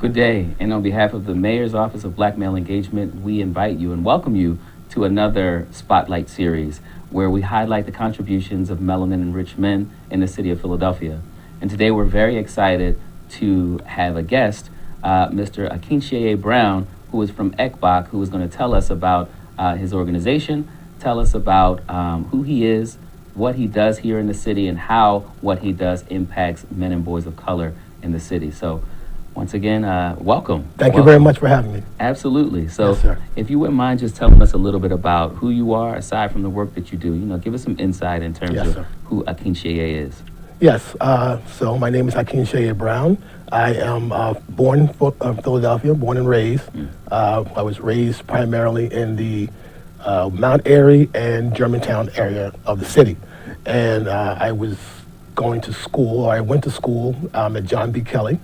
Good day, and on behalf of the Mayor's Office of Black Male Engagement, we invite you and welcome you to another Spotlight series where we highlight the contributions of melanin-enriched men in the city of Philadelphia. And today we're very excited to have a guest, Mr. Akinseye Brown, who is from Bock, who is going to tell us about his organization, tell us about who he is, what he does here in the city, and how what he does impacts men and boys of color in the city. So once again, welcome. Thank you very much for having me. Absolutely. So Yes, sir. if you wouldn't mind just telling us a little bit about who you are, aside from the work that you do, give us some insight in terms Yes, of sir. who Akinseye is. Yes, so my name is Akinseye Brown. I am born in Philadelphia, born and raised. I was raised primarily in the Mount Airy and Germantown area of the city. And I was going to school, or I went to school at John B. Kelly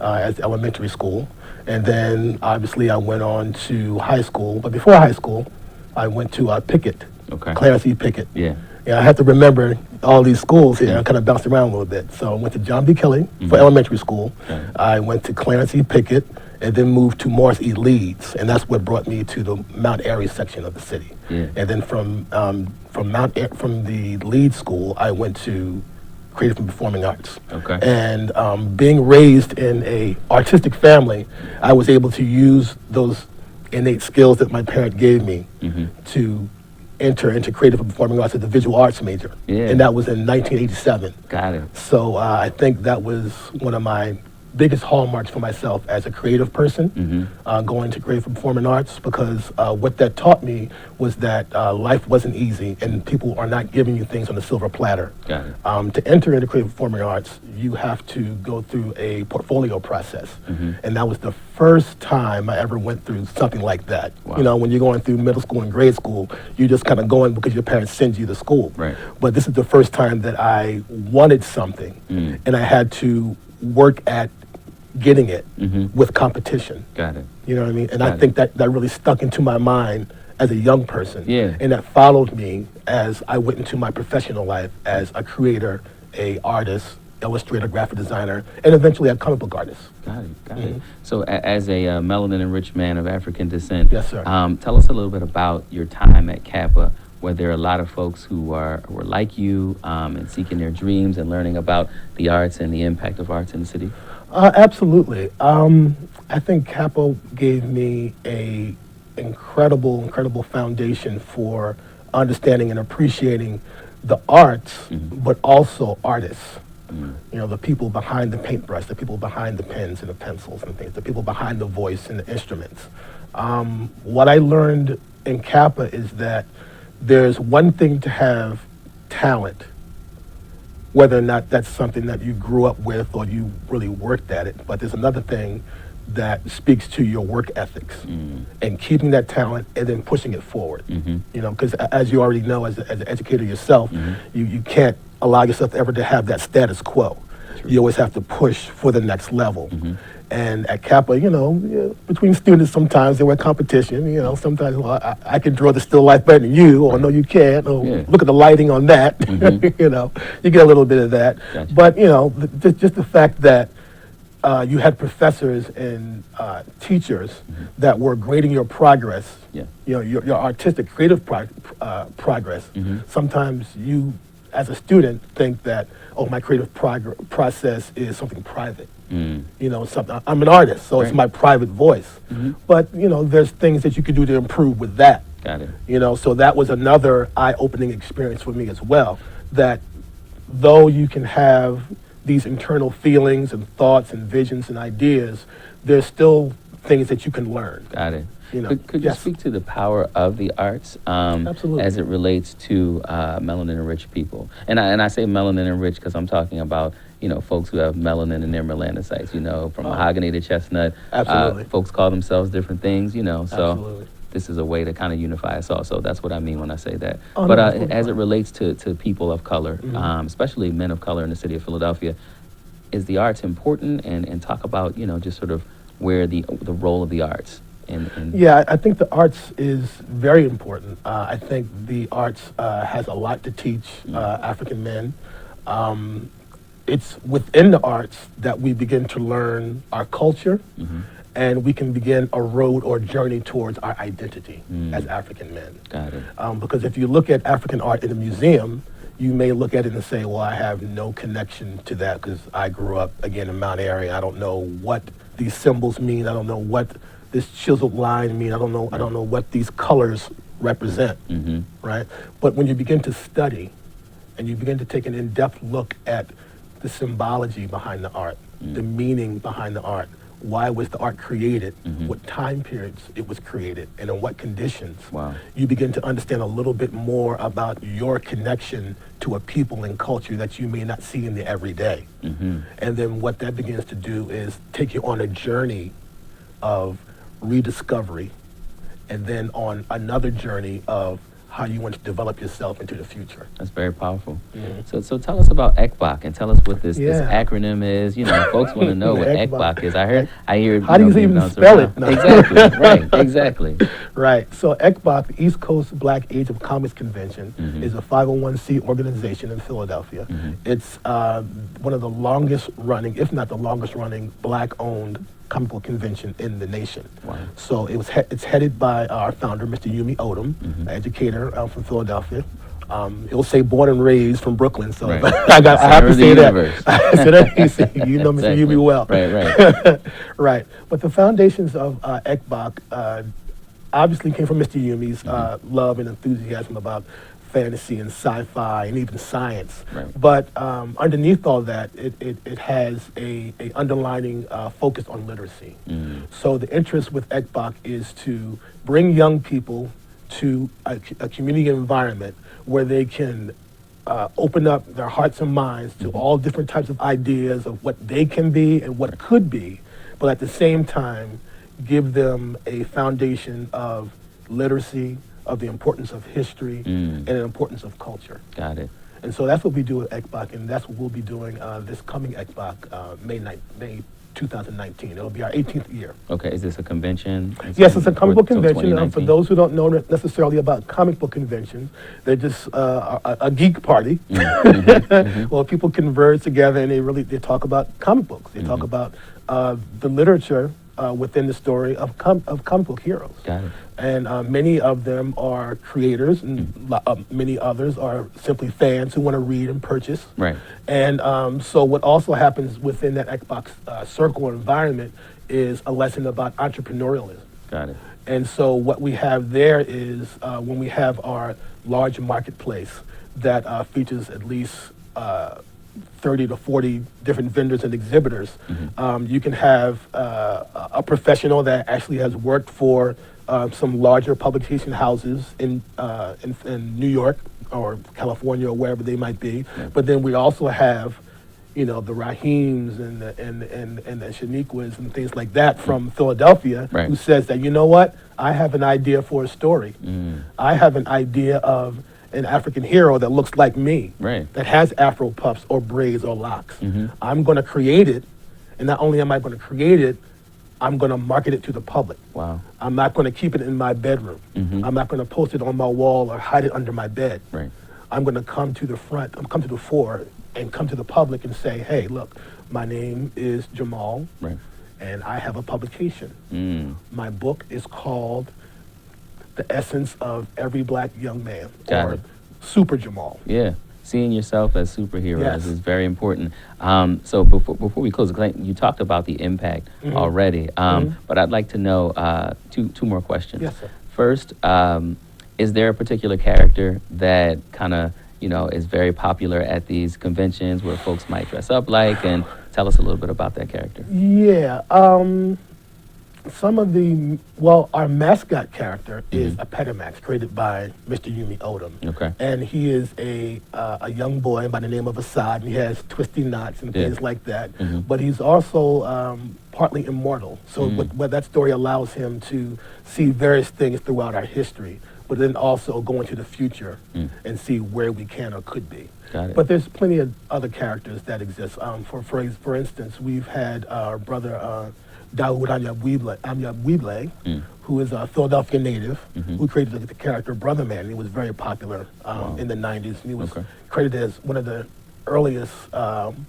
as elementary school. And then obviously I went on to high school. But before high school, I went to Pickett, Okay. Clarence E. Pickett. Yeah. Yeah, I have to remember all these schools here. I kind of bounced around a little bit. So I went to John B. Kelly for elementary school. Okay. I went to Clarence E. Pickett and then moved to Morris E. Leeds. And that's what brought me to the Mount Airy section of the city. Yeah. And then from the Leeds school, I went to Creative and Performing Arts. Okay. And being raised in a artistic family, I was able to use those innate skills that my parent gave me to enter into Creative and Performing Arts as a visual arts major. Yeah. And that was in 1987. Got it. So I think that was one of my biggest hallmarks for myself as a creative person, going to Creative and Performing Arts, because what that taught me was that life wasn't easy and people are not giving you things on a silver platter. Got it. To enter into Creative and Performing Arts, you have to go through a portfolio process. And that was the first time I ever went through something like that. Wow. You know, when you're going through middle school and grade school, you're just kind of going because your parents send you to school. Right. But this is the first time that I wanted something and I had to work at getting it with competition. Got it. You know what I mean? And Got I think that really stuck into my mind as a young person. Yeah. And that followed me as I went into my professional life as a creator, a artist, illustrator, graphic designer, and eventually a comic book artist. Got it. Got it. So as a melanin-enriched man of African descent, Yes, sir. Tell us a little bit about your time at Kappa, where there are a lot of folks who were like you and seeking their dreams and learning about the arts and the impact of arts in the city. Absolutely. I think Kappa gave me a incredible foundation for understanding and appreciating the arts, but also artists. You know, the people behind the paintbrush, the people behind the pens and the pencils and things, the people behind the voice and the instruments. What I learned in Kappa is that there's one thing to have talent, whether or not that's something that you grew up with or you really worked at it, but there's another thing that speaks to your work ethics and keeping that talent and then pushing it forward. You know, because as you already know, as an educator yourself, you can't allow yourself ever to have that status quo. You always have to push for the next level. And at Kappa, you know, between students, sometimes there were competition. You know, sometimes, well, I can draw the still life better than you, or no, you can't. Or look at the lighting on that. You know, you get a little bit of that. Gotcha. But you know, just the fact that you had professors and teachers that were grading your progress. Yeah. You know, your artistic, creative progress. Sometimes you, as a student, think that, oh, my creative process is something private. You know, something. I'm an artist, so it's my private voice. But you know, there's things that you could do to improve with that. Got it. You know, so that was another eye-opening experience for me as well. That though you can have these internal feelings and thoughts and visions and ideas, there's still things that you can learn. Got it. You know, Could you yes. speak to the power of the arts Absolutely. as it relates to melanin-enriched people? And I say melanin-enriched because I'm talking about, you know, folks who have melanin in their melanocytes, you know, from mahogany to chestnut. Absolutely. Folks call themselves different things, you know, so Absolutely. this is a way to kind of unify us all. So that's what I mean when I say that. Oh, But no, that's as it fine. relates to people of color, especially men of color in the city of Philadelphia, is the arts important? And talk about, you know, just sort of where the role of the arts. Yeah, I think the arts is very important. I think the arts has a lot to teach African men. it's within the arts that we begin to learn our culture, and we can begin a road or journey towards our identity as African men. Got it. Because if you look at African art in a museum, you may look at it and say, well, I have no connection to that because I grew up, again, in Mount Airy. I don't know what these symbols mean. I don't know what this chiseled line mean. I don't know what these colors represent, right? But when you begin to study and you begin to take an in-depth look at the symbology behind the art, the meaning behind the art, why was the art created, what time periods it was created, and in what conditions, you begin to understand a little bit more about your connection to a people and culture that you may not see in the everyday. And then what that begins to do is take you on a journey of rediscovery, and then on another journey of how you want to develop yourself into the future. That's very powerful. So tell us about ECBOC and tell us what this acronym is. You know, folks want to know what ECBOC is. I hear. How do you even spell it? No. Exactly. Right. Exactly. Right. So ECBOC, the East Coast Black Age of Comics Convention, is a 501c organization in Philadelphia. It's one of the longest running, if not the longest running, Black-owned comic book convention in the nation. So it's headed by our founder, Mr. Yumi Odom, an educator from Philadelphia. He'll say born and raised from Brooklyn, so I have to say that. You know Mr. Yumi well. Right. Right. But the foundations of ECBOC obviously came from Mr. Yumi's love and enthusiasm about fantasy and sci-fi and even science. But underneath all that, it has a underlining focus on literacy. So the interest with ECBOC is to bring young people to a community environment where they can open up their hearts and minds to all different types of ideas of what they can be and what could be, but at the same time give them a foundation of literacy, of the importance of history, and the importance of culture. Got it. And so that's what we do at ECBOC, and that's what we'll be doing this coming ECBOC, May 2019. It'll be our 18th year. Okay, is this a convention? Yes, it's a comic book convention. For those who don't know necessarily about comic book conventions, they're just a geek party. Well, people converge together and they talk about comic books. They talk about the literature within the story of comic book heroes. Got it. And many of them are creators, and many others are simply fans who want to read and purchase. Right. And so what also happens within that Xbox circle environment is a lesson about entrepreneurialism. Got it. And so what we have there is when we have our large marketplace that features at least 30 to 40 different vendors and exhibitors, you can have a professional that actually has worked for some larger publication houses in New York or California or wherever they might be. But then we also have, the Rahims and the Shaniquas and things like that from Philadelphia, who says that, you know what, I have an idea for a story. I have an idea of an African hero that looks like me, that has Afro puffs or braids or locks. I'm going to create it, and not only am I going to create it, I'm going to market it to the public. Wow. I'm not going to keep it in my bedroom. I'm not going to post it on my wall or hide it under my bed. I'm going to come to the front, come to the fore, and come to the public and say, hey, look, my name is Jamal, and I have a publication. My book is called The Essence of Every Black Young Man, or Super Jamal. Yeah. Seeing yourself as superheroes is very important. So before we close, you talked about the impact already, but I'd like to know two more questions. Yes, sir. First, is there a particular character that kind of is very popular at these conventions where folks might dress up like, and tell us a little bit about that character? Yeah. Our mascot character is a Petamax created by Mr. Yumi Odom. Okay. And he is a young boy by the name of Assad, and he has twisty knots and things like that. But he's also partly immortal. So what that story allows him to see various things throughout our history, but then also go into the future and see where we can or could be. Got it. But there's plenty of other characters that exist. For instance, we've had our brother Dawood Amyab-Weeble, who is a Philadelphia native, who created the character Brother Man. He was very popular in the 90s. And he was credited as one of the earliest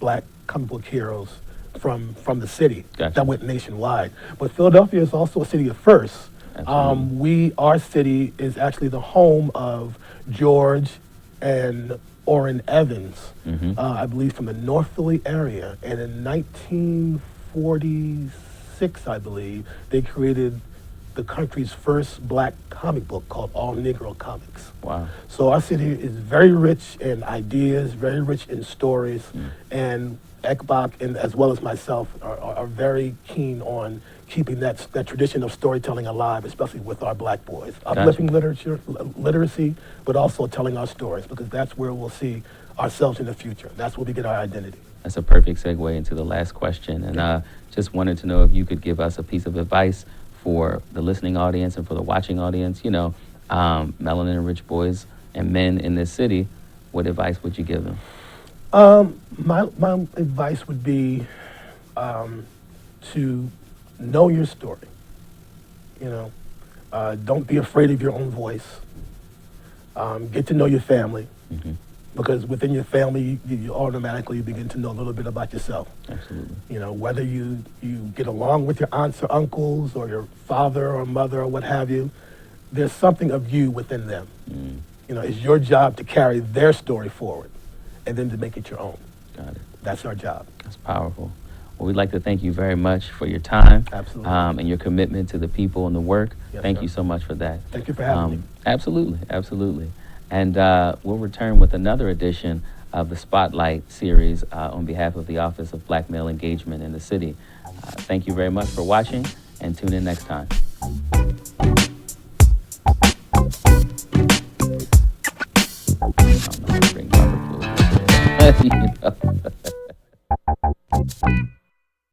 black comic book heroes from the city Gotcha. that went nationwide. But Philadelphia is also a city of firsts. Our city is actually the home of George and Orrin Evans, I believe from the North Philly area. And in 1946, I believe, they created the country's first black comic book called All Negro Comics. Wow. So our city is very rich in ideas, very rich in stories, and Bock, and as well as myself, are very keen on keeping that tradition of storytelling alive, especially with our black boys. Uplifting literacy, but also telling our stories, because that's where we'll see ourselves in the future. That's where we get our identity. That's a perfect segue into the last question. And just wanted to know if you could give us a piece of advice for the listening audience and for the watching audience. You know, melanin and rich boys and men in this city, what advice would you give them? My advice would be to know your story. You know, don't be afraid of your own voice. Get to know your family, because within your family, you automatically begin to know a little bit about yourself. Absolutely. You know, whether you get along with your aunts or uncles or your father or mother or what have you, there's something of you within them. You know, it's your job to carry their story forward and then to make it your own. Got it. That's our job. That's powerful. Well, we'd like to thank you very much for your time. Absolutely. And your commitment to the people and the work. Yes, Thank sir. you so much for that. Thank you for having me. Absolutely, absolutely. And we'll return with another edition of the Spotlight series on behalf of the Office of Black Male Engagement in the city. Thank you very much for watching, and tune in next time. I'm not bring Robert Fluid. You know.